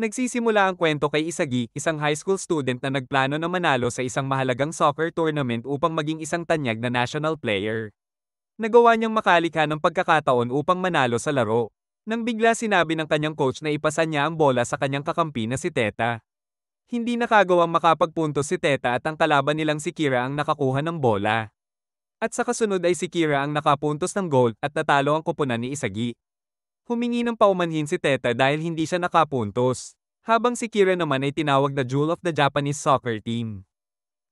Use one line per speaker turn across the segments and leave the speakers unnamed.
Nagsisimula ang kwento kay Isagi, isang high school student na nagplano na manalo sa isang mahalagang soccer tournament upang maging isang tanyag na national player. Nagawa niyang makalikha ng pagkakataon upang manalo sa laro. Nang bigla sinabi ng kanyang coach na ipasa niya ang bola sa kanyang kakampi na si Teta. Hindi nakagawang makapagpuntos si Teta at ang kalaban nilang si Kira ang nakakuha ng bola. At sa kasunod ay si Kira ang nakapuntos ng goal at natalo ang koponan ni Isagi. Humingi ng paumanhin si Teta dahil hindi siya nakapuntos, habang si Kira naman ay tinawag na Jewel of the Japanese soccer team.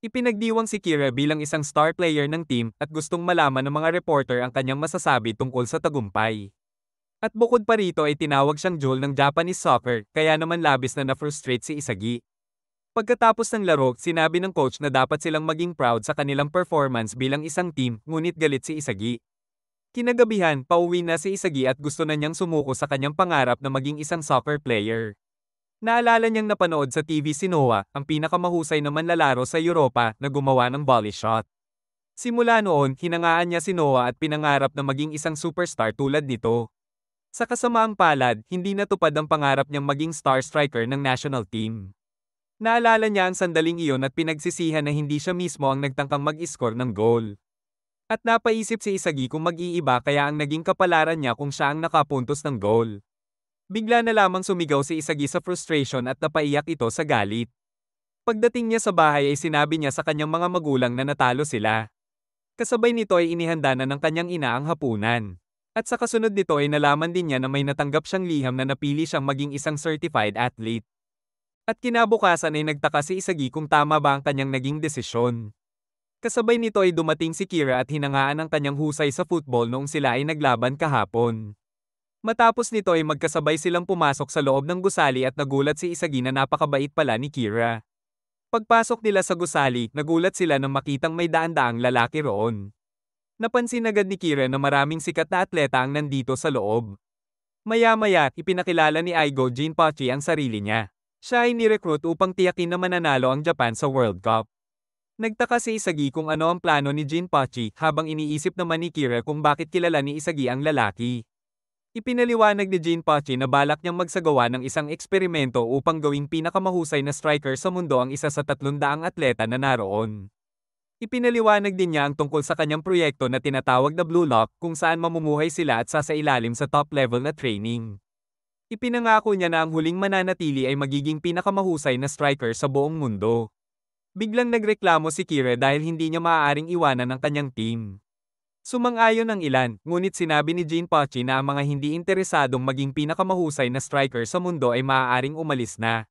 Ipinagdiwang si Kira bilang isang star player ng team at gustong malaman ng mga reporter ang kanyang masasabi tungkol sa tagumpay. At bukod pa rito ay tinawag siyang Jewel ng Japanese soccer, kaya naman labis na na-frustrate si Isagi. Pagkatapos ng laro, sinabi ng coach na dapat silang maging proud sa kanilang performance bilang isang team, ngunit galit si Isagi. Kinagabihan, pauwi na si Isagi at gusto na niyang sumuko sa kanyang pangarap na maging isang soccer player. Naalala niyang napanood sa TV si Noah, ang pinakamahusay na manlalaro sa Europa na gumawa ng volley shot. Simula noon, hinangaan niya si Noah at pinangarap na maging isang superstar tulad nito. Sa kasamaang palad, hindi natupad ang pangarap niyang maging star striker ng national team. Naalala niya ang sandaling iyon at pinagsisihan na hindi siya mismo ang nagtangkang mag-score ng goal. At napaisip si Isagi kung mag-iiba kaya ang naging kapalaran niya kung siya ang nakapuntos ng goal. Bigla na lamang sumigaw si Isagi sa frustration at napaiyak ito sa galit. Pagdating niya sa bahay ay sinabi niya sa kanyang mga magulang na natalo sila. Kasabay nito ay inihanda na ng kanyang ina ang hapunan. At sa kasunod nito ay nalaman din niya na may natanggap siyang liham na napili siyang maging isang certified athlete. At kinabukasan ay nagtaka si Isagi kung tama ba ang kanyang naging desisyon. Kasabay nito ay dumating si Kira at hinangaan ang kanyang husay sa football noong sila ay naglaban kahapon. Matapos nito ay magkasabay silang pumasok sa loob ng gusali at nagulat si Isagi na napakabait pala ni Kira. Pagpasok nila sa gusali, nagulat sila nang makitang may daan-daang lalaki roon. Napansin agad ni Kira na maraming sikat na atleta ang nandito sa loob. Maya-maya, ipinakilala ni Aigo Jinpachi ang sarili niya. Siya ay nirecruit upang tiyakin na mananalo ang Japan sa World Cup. Nagtaka si Isagi kung ano ang plano ni Jinpachi habang iniisip naman ni Kira kung bakit kilala ni Isagi ang lalaki. Ipinaliwanag ni Jinpachi na balak niyang magsagawa ng isang eksperimento upang gawing pinakamahusay na striker sa mundo ang isa sa 300 atleta na naroon. Ipinaliwanag din niya ang tungkol sa kanyang proyekto na tinatawag na Blue Lock kung saan mamumuhay sila at sasailalim sa top level na training. Ipinangako niya na ang huling mananatili ay magiging pinakamahusay na striker sa buong mundo. Biglang nagreklamo si Kira dahil hindi niya maaaring iwanan ang kanyang team. Sumang-ayon ang ilan, ngunit sinabi ni Jinpachi na ang mga hindi interesadong maging pinakamahusay na striker sa mundo ay maaaring umalis na.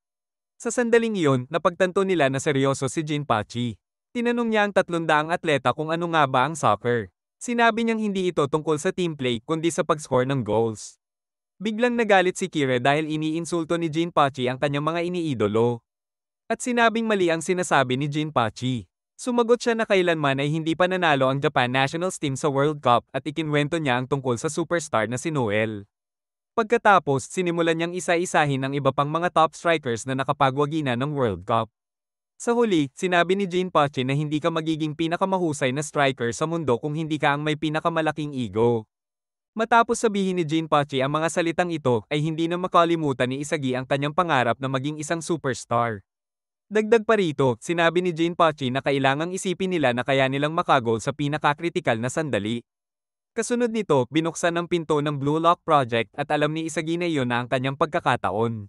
Sa sandaling iyon, napagtanto nila na seryoso si Jinpachi. Tinanong niya ang 300 atleta kung ano nga ba ang soccer. Sinabi niyang hindi ito tungkol sa team play kundi sa pag-score ng goals. Biglang nagalit si Kira dahil iniinsulto ni Jinpachi ang kanyang mga iniidolo. At sinabing mali ang sinasabi ni Jinpachi. Sumagot siya na kailanman ay hindi pa nanalo ang Japan Nationals team sa World Cup at ikinwento niya ang tungkol sa superstar na si Noel. Pagkatapos, sinimulan niyang isa-isahin ang iba pang mga top strikers na nakapagwagi na ng World Cup. Sa huli, sinabi ni Jinpachi na hindi ka magiging pinakamahusay na striker sa mundo kung hindi ka ang may pinakamalaking ego. Matapos sabihin ni Jinpachi ang mga salitang ito, ay hindi na makalimutan ni Isagi ang kanyang pangarap na maging isang superstar. Dagdag pa rito, sinabi ni Jinpachi na kailangang isipin nila na kaya nilang makagol sa pinakakritikal na sandali. Kasunod nito, binuksan ang pinto ng Blue Lock Project at alam ni Isagi na iyon na ang kanyang pagkakataon.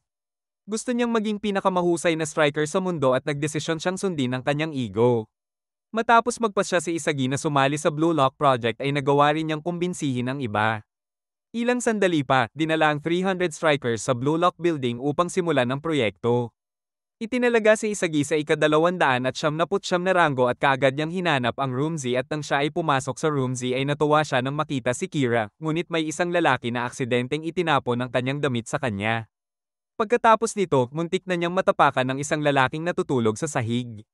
Gusto niyang maging pinakamahusay na striker sa mundo at nagdesisyon siyang sundin ang kanyang ego. Matapos magpasya si Isagi na sumali sa Blue Lock Project ay nagawa rin niyang kumbinsihin ang iba. Ilang sandali pa, dinala ang 300 strikers sa Blue Lock Building upang simulan ang proyekto. Itinalaga si Isagi sa ika-279 na ranggo at kaagad niyang hinanap ang Room Z at nang siya ay pumasok sa Room Z ay natuwa siya nang makita si Kira, ngunit may isang lalaki na aksidenteng itinapon ang kanyang damit sa kanya. Pagkatapos nito, muntik na niyang matapakan ng isang lalaking natutulog sa sahig.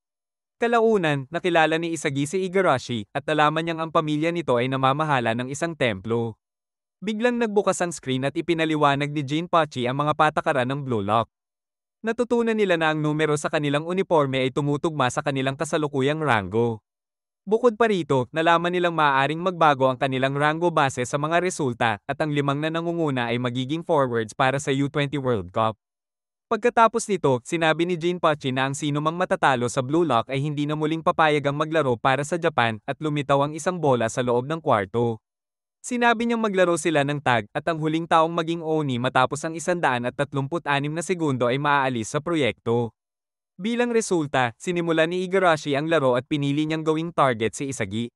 Kalaunan, nakilala ni Isagi si Igarashi at nalaman niyang ang pamilya nito ay namamahala ng isang templo. Biglang nagbukas ang screen at ipinaliwanag ni Jinpachi ang mga patakaran ng Blue Lock. Natutunan nila na ang numero sa kanilang uniforme ay tumutugma sa kanilang kasalukuyang ranggo. Bukod pa rito, nalaman nilang maaaring magbago ang kanilang ranggo base sa mga resulta at ang 5 na nangunguna ay magiging forwards para sa U20 World Cup. Pagkatapos nito, sinabi ni Jinpachi na ang sinumang matatalo sa Blue Lock ay hindi na muling papayagang maglaro para sa Japan at lumitaw ang isang bola sa loob ng kwarto. Sinabi niyang maglaro sila ng tag at ang huling taong maging Oni matapos ang 136 na segundo ay maaalis sa proyekto. Bilang resulta, sinimula ni Igarashi ang laro at pinili niyang gawing target si Isagi.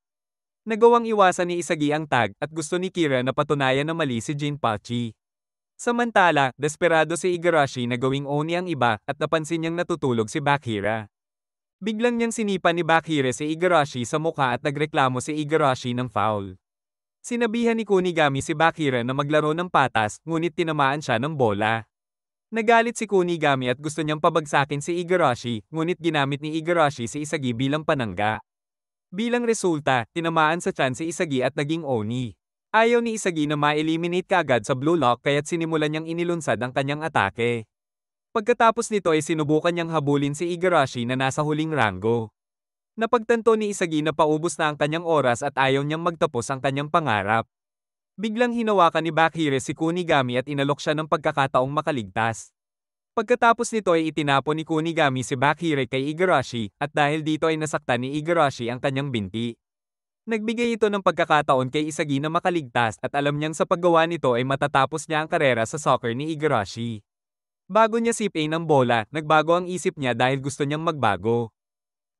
Nagawang iwasan ni Isagi ang tag at gusto ni Kira na patunayan na mali si Jinpachi. Samantala, desperado si Igarashi na gawing Oni ang iba at napansin niyang natutulog si Bakira. Biglang niyang sinipa ni Bakira si Igarashi sa mukha at nagreklamo si Igarashi ng foul. Sinabihan ni Kunigami si Bakira na maglaro ng patas, ngunit tinamaan siya ng bola. Nagalit si Kunigami at gusto niyang pabagsakin si Igarashi, ngunit ginamit ni Igarashi si Isagi bilang panangga. Bilang resulta, tinamaan sa tiyan si Isagi at naging Oni. Ayaw ni Isagi na ma-eliminate kaagad sa Blue Lock kaya't sinimulan niyang inilunsad ang kanyang atake. Pagkatapos nito ay sinubukan niyang habulin si Igarashi na nasa huling ranggo. Napagtanto ni Isagi na paubos na ang kanyang oras at ayaw niyang magtapos ang kanyang pangarap. Biglang hinawakan ni Bakira si Kunigami at inalok siya ng pagkakataong makaligtas. Pagkatapos nito ay itinapon ni Kunigami si Bakira kay Igarashi at dahil dito ay nasaktan ni Igarashi ang kanyang binti. Nagbigay ito ng pagkakataon kay Isagi na makaligtas at alam niyang sa paggawa nito ay matatapos niya ang karera sa soccer ni Igarashi. Bago niya sipin ang bola, nagbago ang isip niya dahil gusto niyang magbago.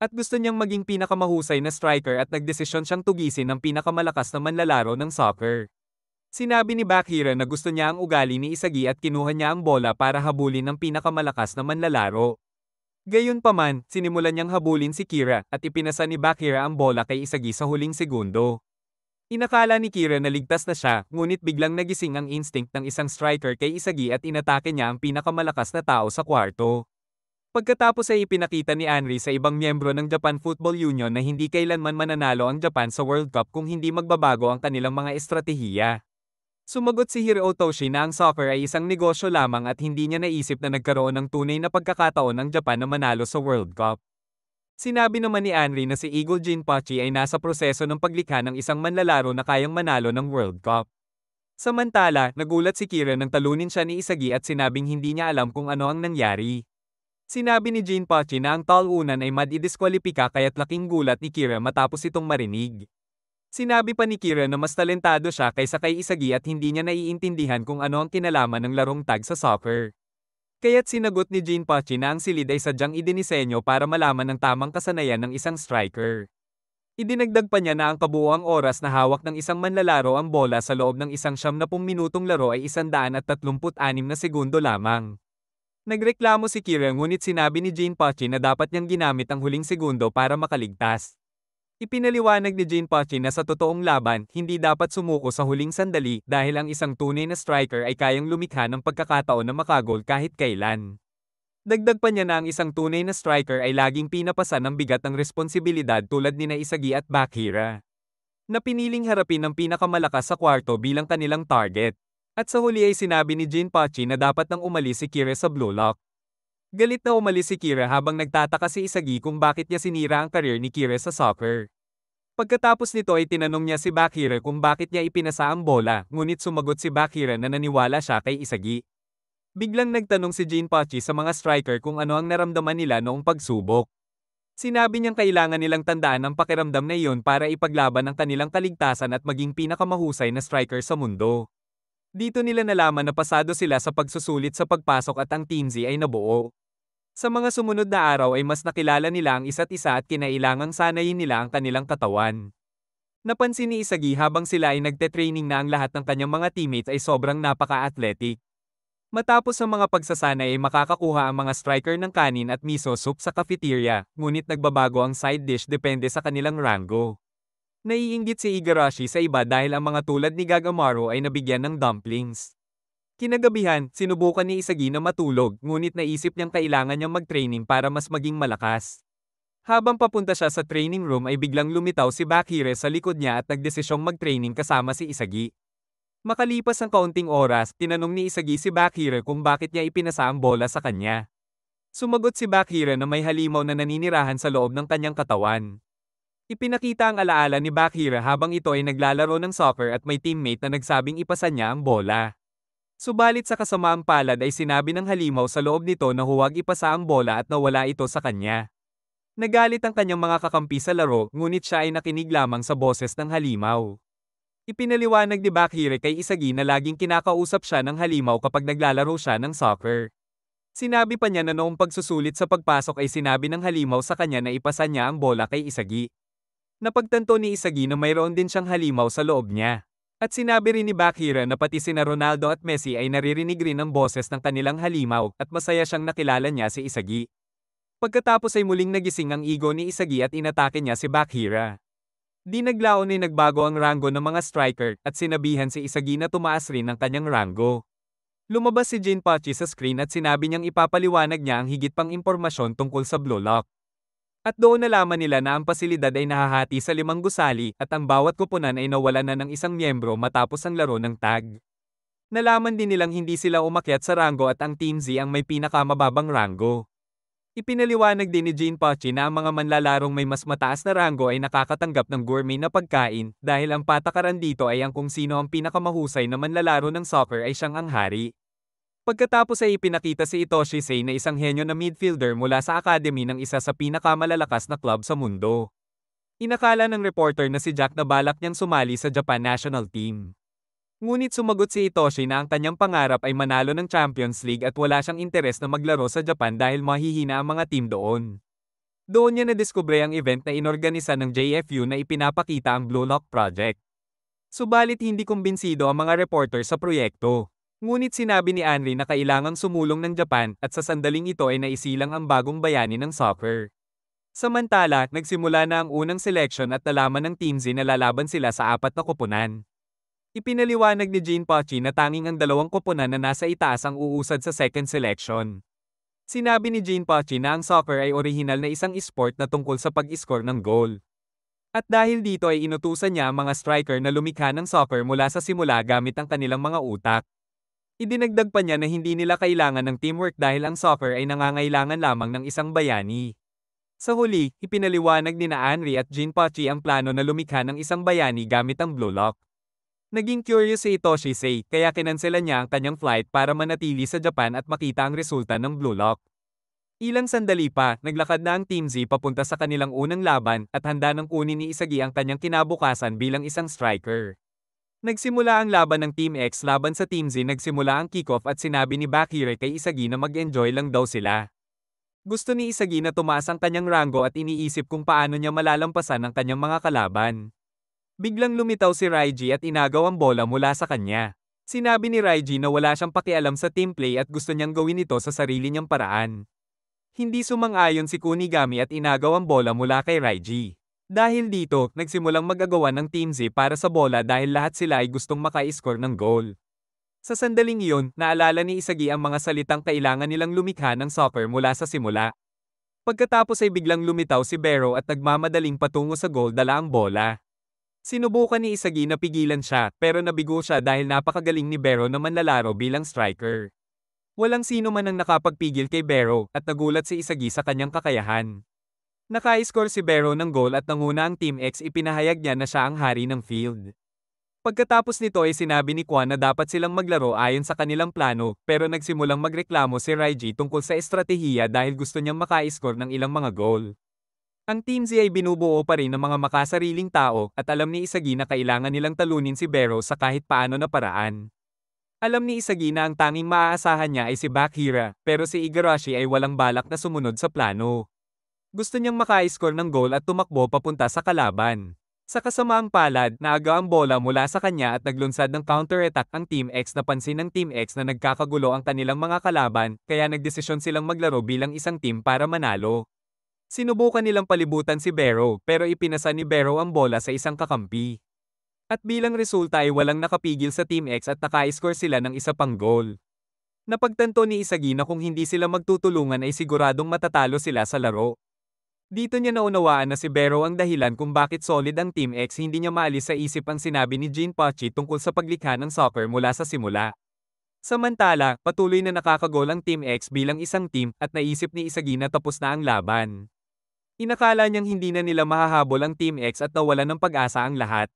At gusto niyang maging pinakamahusay na striker at nagdesisyon siyang tugisin ang pinakamalakas na manlalaro ng soccer. Sinabi ni Bakira na gusto niya ang ugali ni Isagi at kinuha niya ang bola para habulin ng pinakamalakas na manlalaro. Gayunpaman, sinimulan niyang habulin si Kira at ipinasa ni Bakira ang bola kay Isagi sa huling segundo. Inakala ni Kira na ligtas na siya, ngunit biglang nagising ang instinct ng isang striker kay Isagi at inatake niya ang pinakamalakas na tao sa kwarto. Pagkatapos ay ipinakita ni Henry sa ibang miyembro ng Japan Football Union na hindi kailanman mananalo ang Japan sa World Cup kung hindi magbabago ang kanilang mga estratehiya. Sumagot si Hiro Otoshi na ang soccer ay isang negosyo lamang at hindi niya naisip na nagkaroon ng tunay na pagkakataon ang Japan na manalo sa World Cup. Sinabi naman ni Henry na si Eagle Jinpachi ay nasa proseso ng paglikha ng isang manlalaro na kayang manalo ng World Cup. Samantala, nagulat si Kira nang talunin siya ni Isagi at sinabing hindi niya alam kung ano ang nangyari. Sinabi ni Jinpachi na ang talunan ay madidiskwalipika kaya't laking gulat ni Kira matapos itong marinig. Sinabi pa ni Kira na mas talentado siya kaysa kay Isagi at hindi niya naiintindihan kung ano ang kinalaman ng larong tag sa soccer. Kaya't sinagot ni Jinpachi na ang silid ay sadyang idinisenyo para malaman ang tamang kasanayan ng isang striker. Idinagdag pa niya na ang kabuuang oras na hawak ng isang manlalaro ang bola sa loob ng isang 70 minutong laro ay 136 na segundo lamang. Nagreklamo si Kira ngunit sinabi ni Jinpachi na dapat niyang ginamit ang huling segundo para makaligtas. Ipinaliwanag ni Jinpachi na sa totoong laban, hindi dapat sumuko sa huling sandali dahil ang isang tunay na striker ay kayang lumikha ng pagkakataon na makagol kahit kailan. Dagdag pa niya na ang isang tunay na striker ay laging pinapasa ng bigat ng responsibilidad tulad ni Isagi at Bakira, na piniling harapin ang pinakamalakas sa kwarto bilang kanilang target. At sa huli ay sinabi ni Jinpachi na dapat nang umalis si Kira sa Blue Lock. Galit na umalis si Kira habang nagtataka si Isagi kung bakit niya sinira ang career ni Kira sa soccer. Pagkatapos nito ay tinanong niya si Bakira kung bakit niya ipinasa ang bola, ngunit sumagot si Bakira na naniwala siya kay Isagi. Biglang nagtanong si Jinpachi sa mga striker kung ano ang naramdaman nila noong pagsubok. Sinabi niyang kailangan nilang tandaan ang pakiramdam na iyon para ipaglaban ang kanilang kaligtasan at maging pinakamahusay na striker sa mundo. Dito nila nalaman na pasado sila sa pagsusulit sa pagpasok at ang Team Z ay nabuo. Sa mga sumunod na araw ay mas nakilala nila ang isa't isa at kinailangang sanayin nila ang kanilang katawan. Napansin ni Isagi habang sila ay nagte-training na ang lahat ng kanyang mga teammates ay sobrang napaka-athletic. Matapos ang mga pagsasanay ay makakakuha ang mga striker ng kanin at miso soup sa cafeteria, ngunit nagbabago ang side dish depende sa kanilang rango. Naiinggit si Igarashi sa iba dahil ang mga tulad ni Gagamaru ay nabigyan ng dumplings. Kinagabihan, sinubukan ni Isagi na matulog, ngunit naisip niyang kailangan niyang mag-training para mas maging malakas. Habang papunta siya sa training room ay biglang lumitaw si Bakira sa likod niya at nagdesisyong mag-training kasama si Isagi. Makalipas ang kaunting oras, tinanong ni Isagi si Bakira kung bakit niya ipinasa ang bola sa kanya. Sumagot si Bakira na may halimaw na naninirahan sa loob ng kanyang katawan. Ipinakita ang alaala ni Bakira habang ito ay naglalaro ng soccer at may teammate na nagsabing ipasa niya ang bola. Subalit sa kasamaang palad ay sinabi ng halimaw sa loob nito na huwag ipasa ang bola at nawala ito sa kanya. Nagalit ang kanyang mga kakampi sa laro, ngunit siya ay nakinig lamang sa boses ng halimaw. Ipinaliwanag ni Bakhire kay Isagi na laging kinakausap siya ng halimaw kapag naglalaro siya ng soccer. Sinabi pa niya na noong pagsusulit sa pagpasok ay sinabi ng halimaw sa kanya na ipasa niya ang bola kay Isagi. Napagtanto ni Isagi na mayroon din siyang halimaw sa loob niya. At sinabi rin ni Bakhire na pati sina Ronaldo at Messi ay naririnig rin ang boses ng kanilang halimaw at masaya siyang nakilala niya si Isagi. Pagkatapos ay muling nagising ang ego ni Isagi at inatake niya si Bakhire. Di naglaon ay nagbago ang ranggo ng mga striker at sinabihan si Isagi na tumaas rin ang kanyang ranggo. Lumabas si Jinpachi sa screen at sinabi niyang ipapaliwanag niya ang higit pang impormasyon tungkol sa Blue Lock. At doon nalaman nila na ang pasilidad ay nahahati sa 5 gusali at ang bawat koponan ay nawalan na ng isang miyembro matapos ang laro ng tag. Nalaman din nilang hindi sila umakyat sa ranggo at ang Team Z ang may pinakamababang ranggo. Ipinaliwanag din ni Jinpachi na ang mga manlalarong may mas mataas na ranggo ay nakakatanggap ng gourmet na pagkain dahil ang patakaran dito ay ang kung sino ang pinakamahusay na manlalaro ng soccer ay siyang ang hari. Pagkatapos ay ipinakita si Itoshi Sei na isang henyo na midfielder mula sa academy ng isa sa pinakamalalakas na club sa mundo. Inakala ng reporter na si Jack na balak niyang sumali sa Japan national team. Ngunit sumagot si Itoshi na ang kanyang pangarap ay manalo ng Champions League at wala siyang interes na maglaro sa Japan dahil mahihina ang mga team doon. Doon niya nadiskubre ang event na inorganisa ng JFU na ipinapakita ang Blue Lock Project. Subalit hindi kumbinsido ang mga reporter sa proyekto. Ngunit sinabi ni Henry na kailangang sumulong ng Japan at sa sandaling ito ay naisilang ang bagong bayani ng soccer. Samantala, nagsimula na ang unang selection at nalaman ng Team Z na lalaban sila sa 4 na koponan. Ipinaliwanag ni Jinpachi na tanging ang 2 koponan na nasa itaas ang uusad sa second selection. Sinabi ni Jinpachi na ang soccer ay orihinal na isang esport na tungkol sa pag-score ng goal. At dahil dito ay inutusan niya ang mga striker na lumikha ng soccer mula sa simula gamit ang kanilang mga utak. Idinagdag pa niya na hindi nila kailangan ng teamwork dahil ang soccer ay nangangailangan lamang ng isang bayani. Sa huli, ipinaliwanag ni Henry at Jinpachi ang plano na lumikha ng isang bayani gamit ang Blue Lock. Naging curious si Itoshi Sei kaya kinanselan niya ang kanyang flight para manatili sa Japan at makita ang resulta ng Blue Lock. Ilang sandali pa, naglakad na ang Team Z papunta sa kanilang unang laban at handa nang kunin ni Isagi ang kanyang kinabukasan bilang isang striker. Nagsimula ang laban ng Team X laban sa Team Z. Nagsimula ang kickoff at sinabi ni Bakhire kay Isagi na mag-enjoy lang daw sila. Gusto ni Isagi na tumaas ang kanyang ranggo at iniisip kung paano niya malalampasan ang kanyang mga kalaban. Biglang lumitaw si Raiji at inagaw ang bola mula sa kanya. Sinabi ni Raiji na wala siyang pakialam sa team play at gusto niyang gawin ito sa sarili niyang paraan. Hindi sumang-ayon si Kunigami at inagaw ang bola mula kay Raiji. Dahil dito, nagsimulang mag-agawan ng Team Z para sa bola dahil lahat sila ay gustong maka-score ng goal. Sa sandaling iyon, naalala ni Isagi ang mga salitang kailangan nilang lumikha ng soccer mula sa simula. Pagkatapos ay biglang lumitaw si Bero at nagmamadaling patungo sa goal dala ang bola. Sinubukan ni Isagi na pigilan siya pero nabigo siya dahil napakagaling ni Bero na manlalaro bilang striker. Walang sino man ang nakapagpigil kay Bero at nagulat si Isagi sa kanyang kakayahan. Naka-score si Bero ng goal at nanguna ang Team X. Ipinahayag niya na siya ang hari ng field. Pagkatapos nito ay sinabi ni Kwan na dapat silang maglaro ayon sa kanilang plano pero nagsimulang magreklamo si Raiji tungkol sa estratehiya dahil gusto niyang maka-score ng ilang mga goal. Ang Team Z ay binubuo pa rin ng mga makasariling tao at alam ni Isagi na kailangan nilang talunin si Bero sa kahit paano na paraan. Alam ni Isagi na ang tanging maaasahan niya ay si Bakhire pero si Igarashi ay walang balak na sumunod sa plano. Gusto niyang maka-score ng goal at tumakbo papunta sa kalaban. Sa kasamaang palad, naaga ang bola mula sa kanya at naglunsad ng counter-attack ang Team X. Napansin ng Team X na nagkakagulo ang kanilang mga kalaban, kaya nagdesisyon silang maglaro bilang isang team para manalo. Sinubukan nilang palibutan si Bero, pero ipinasa ni Bero ang bola sa isang kakampi. At bilang resulta ay walang nakapigil sa Team X at naka-score sila ng isa pang goal. Napagtanto ni Isagi na kung hindi sila magtutulungan ay siguradong matatalo sila sa laro. Dito niya naunawaan na si Bero ang dahilan kung bakit solid ang Team X. Hindi niya maalis sa isip ang sinabi ni Jinpachi tungkol sa paglikha ng soccer mula sa simula. Samantala, patuloy na nakakagol ang Team X bilang isang team at naisip ni Isagi na tapos na ang laban. Inakala niyang hindi na nila mahahabol ang Team X at nawalan ng pag-asa ang lahat.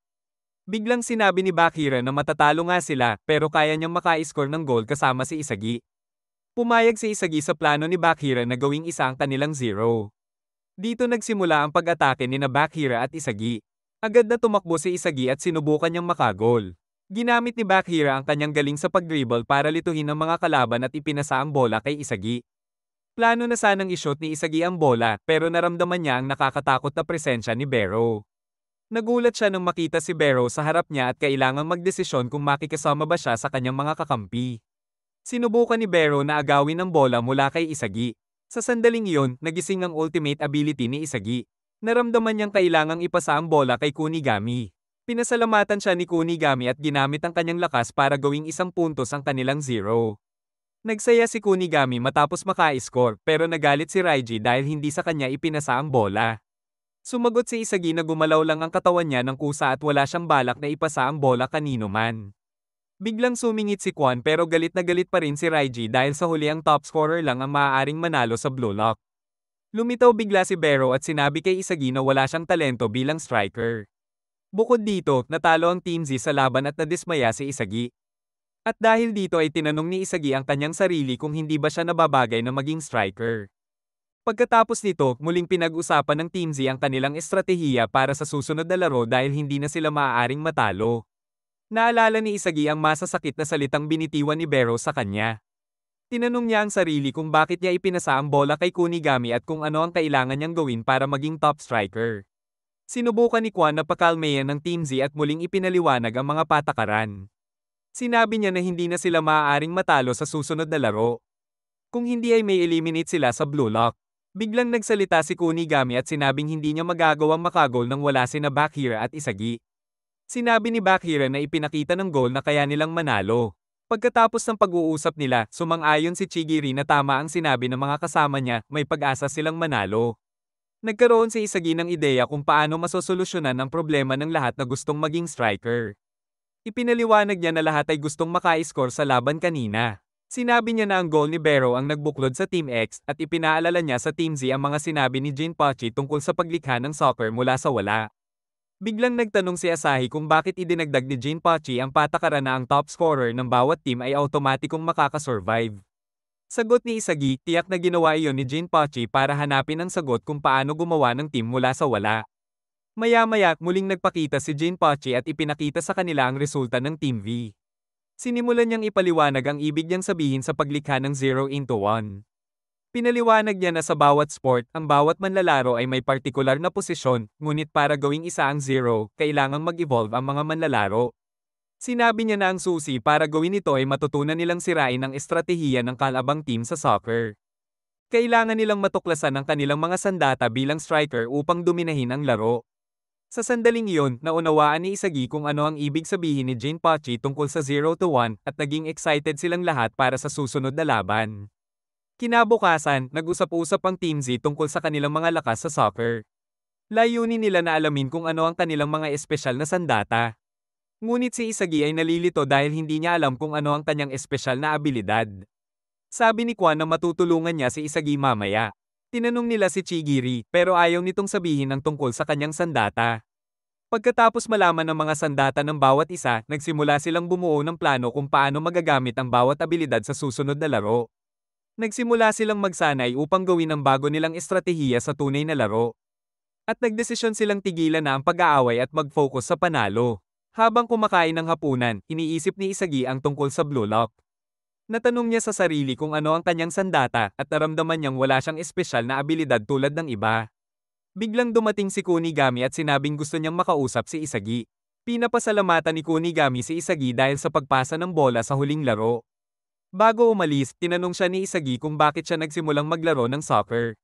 Biglang sinabi ni Bakira na matatalo nga sila pero kaya niyang maka-score ng goal kasama si Isagi. Pumayag si Isagi sa plano ni Bakira na gawing isa ang kanilang zero. Dito nagsimula ang pag-atake ni na Bakira at Isagi. Agad na tumakbo si Isagi at sinubukan niyang makagol. Ginamit ni Bakira ang kanyang galing sa pag-dribble para lituhin ang mga kalaban at ipinasa ang bola kay Isagi. Plano na sanang ishot ni Isagi ang bola pero naramdaman niya ang nakakatakot na presensya ni Bero. Nagulat siya nang makita si Bero sa harap niya at kailangang magdesisyon kung makikisama ba siya sa kanyang mga kakampi. Sinubukan ni Bero na agawin ang bola mula kay Isagi. Sa sandaling iyon, nagising ang ultimate ability ni Isagi. Naramdaman niyang kailangang ipasa ang bola kay Kunigami. Pinasalamatan siya ni Kunigami at ginamit ang kanyang lakas para gawing isang puntos ang kanilang zero. Nagsaya si Kunigami matapos maka-score pero nagalit si Raiji dahil hindi sa kanya ipinasa ang bola. Sumagot si Isagi na gumalaw lang ang katawan niya ng kusa at wala siyang balak na ipasa ang bola kanino man. Biglang sumingit si Kwon pero galit na galit pa rin si Raiji dahil sa huli ang top scorer lang ang maaaring manalo sa Blue Lock. Lumitaw bigla si Bero at sinabi kay Isagi na wala siyang talento bilang striker. Bukod dito, natalo ang Team Z sa laban at nadismaya si Isagi. At dahil dito ay tinanong ni Isagi ang kanyang sarili kung hindi ba siya nababagay na maging striker. Pagkatapos nito, muling pinag-usapan ng Team Z ang kanilang estratehiya para sa susunod na laro dahil hindi na sila maaaring matalo. Naalala ni Isagi ang masasakit na salitang binitiwan ni Bero sa kanya. Tinanong niya ang sarili kung bakit niya ipinasa ang bola kay Kunigami at kung ano ang kailangan niyang gawin para maging top striker. Sinubukan ni Kwon na pakalmayan ng Team Z at muling ipinaliwanag ang mga patakaran. Sinabi niya na hindi na sila maaaring matalo sa susunod na laro. Kung hindi ay may eliminate sila sa Blue Lock. Biglang nagsalita si Kunigami at sinabing hindi niya magagawang makagol nang wala sina Bakira at Isagi. Sinabi ni Bakira na ipinakita ng goal na kaya nilang manalo. Pagkatapos ng pag-uusap nila, sumang-ayon si Chigiri na tama ang sinabi ng mga kasama niya, may pag-asa silang manalo. Nagkaroon si Isagi ng ideya kung paano masosolusyonan ang problema ng lahat na gustong maging striker. Ipinaliwanag niya na lahat ay gustong maka-score sa laban kanina. Sinabi niya na ang goal ni Bero ang nagbuklod sa Team X at ipinaalala niya sa Team Z ang mga sinabi ni Jinpachi tungkol sa paglikha ng soccer mula sa wala. Biglang nagtanong si Asahi kung bakit idinagdag ni Jinpachi ang patakaran na ang top scorer ng bawat team ay automatikong makakasurvive. Sagot ni Isagi, tiyak na ginawa iyon ni Jinpachi para hanapin ang sagot kung paano gumawa ng team mula sa wala. Maya-maya, muling nagpakita si Jinpachi at ipinakita sa kanila ang resulta ng Team V. Sinimulan niyang ipaliwanag ang ibig niyang sabihin sa paglikha ng 0 into 1. Pinaliwanag niya na sa bawat sport, ang bawat manlalaro ay may partikular na posisyon, ngunit para gawing isa ang 0, kailangang mag-evolve ang mga manlalaro. Sinabi niya na ang susi para gawin ito ay matutunan nilang sirain ang estratehiya ng kalabang team sa soccer. Kailangan nilang matuklasan ang kanilang mga sandata bilang striker upang dominahin ang laro. Sa sandaling iyon, naunawaan ni Isagi kung ano ang ibig sabihin ni Jinpachi tungkol sa 0 to 1 at naging excited silang lahat para sa susunod na laban. Kinabukasan, nag-usap-usap ang Team Z tungkol sa kanilang mga lakas sa soccer. Layunin nila na alamin kung ano ang kanilang mga espesyal na sandata. Ngunit si Isagi ay nalilito dahil hindi niya alam kung ano ang kanyang espesyal na abilidad. Sabi ni Kwon na matutulungan niya si Isagi mamaya. Tinanong nila si Chigiri pero ayaw nitong sabihin ang tungkol sa kanyang sandata. Pagkatapos malaman ng mga sandata ng bawat isa, nagsimula silang bumuo ng plano kung paano magagamit ang bawat abilidad sa susunod na laro. Nagsimula silang magsanay upang gawin ang bago nilang estratehiya sa tunay na laro. At nagdesisyon silang tigilan na ang pag-aaway at mag-focus sa panalo. Habang kumakain ng hapunan, iniisip ni Isagi ang tungkol sa Blue Lock. Natanong niya sa sarili kung ano ang kanyang sandata at naramdaman niyang wala siyang espesyal na abilidad tulad ng iba. Biglang dumating si Kunigami at sinabing gusto niyang makausap si Isagi. Pinapasalamatan ni Kunigami si Isagi dahil sa pagpasa ng bola sa huling laro. Bago umalis, tinanong siya ni Isagi kung bakit siya nagsimulang maglaro ng soccer.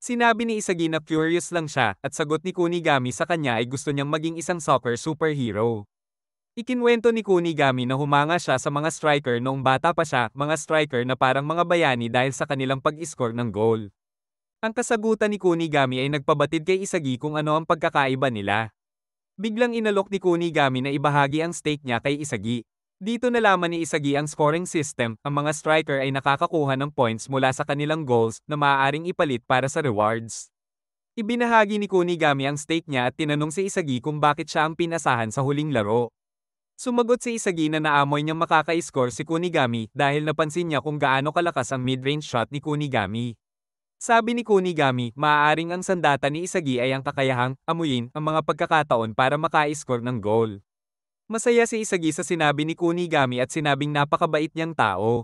Sinabi ni Isagi na curious lang siya at sagot ni Kunigami sa kanya ay gusto niyang maging isang soccer superhero. Ikinwento ni Kunigami na humanga siya sa mga striker noong bata pa siya, mga striker na parang mga bayani dahil sa kanilang pag-score ng goal. Ang kasagutan ni Kunigami ay nagpabatid kay Isagi kung ano ang pagkakaiba nila. Biglang inalok ni Kunigami na ibahagi ang stake niya kay Isagi. Dito nalaman ni Isagi ang scoring system, ang mga striker ay nakakakuha ng points mula sa kanilang goals na maaaring ipalit para sa rewards. Ibinahagi ni Kunigami ang stake niya at tinanong si Isagi kung bakit siya ang pinasahan sa huling laro. Sumagot si Isagi na naamoy niyang makaka-score si Kunigami dahil napansin niya kung gaano kalakas ang mid-range shot ni Kunigami. Sabi ni Kunigami, maaaring ang sandata ni Isagi ay ang kakayahang amuyin ang mga pagkakataon para maka-score ng goal. Masaya si Isagi sa sinabi ni Kunigami at sinabing napakabait niyang tao.